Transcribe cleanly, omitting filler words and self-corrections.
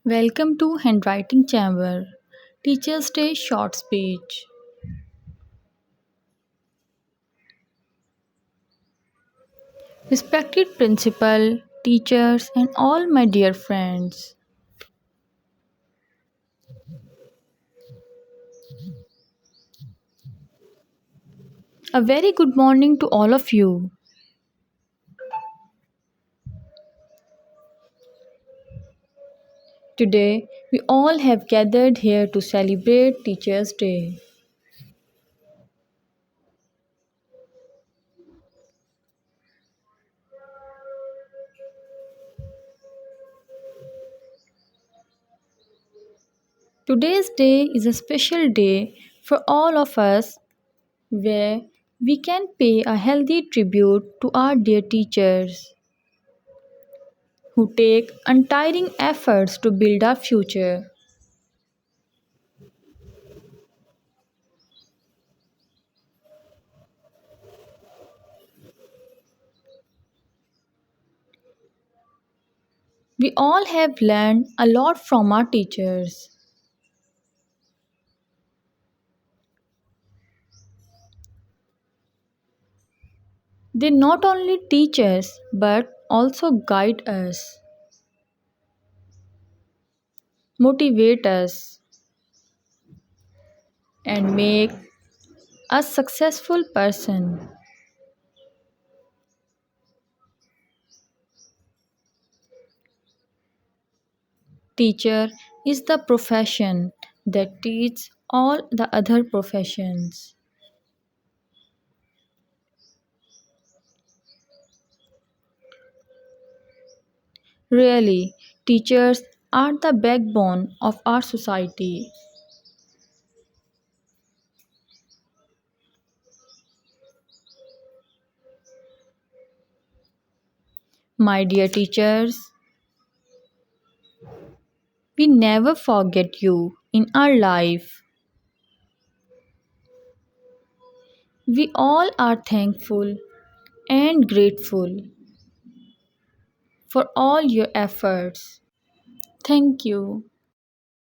Welcome to Handwriting Chamber, Teacher's Day short speech. Respected principal, teachers, and all my dear friends. A very good morning to all of you. Today, we all have gathered here to celebrate Teacher's Day. Today's day is a special day for all of us where we can pay a healthy tribute to our dear teachers who take untiring efforts to build our future. We all have learned a lot from our teachers. They not only teach us but also guide us, motivate us, and make us successful person. Teacher is the profession that teaches all the other professions. Really, teachers are the backbone of our society. My dear teachers, we never forget you in our life. We all are thankful and grateful for all your efforts. Thank you.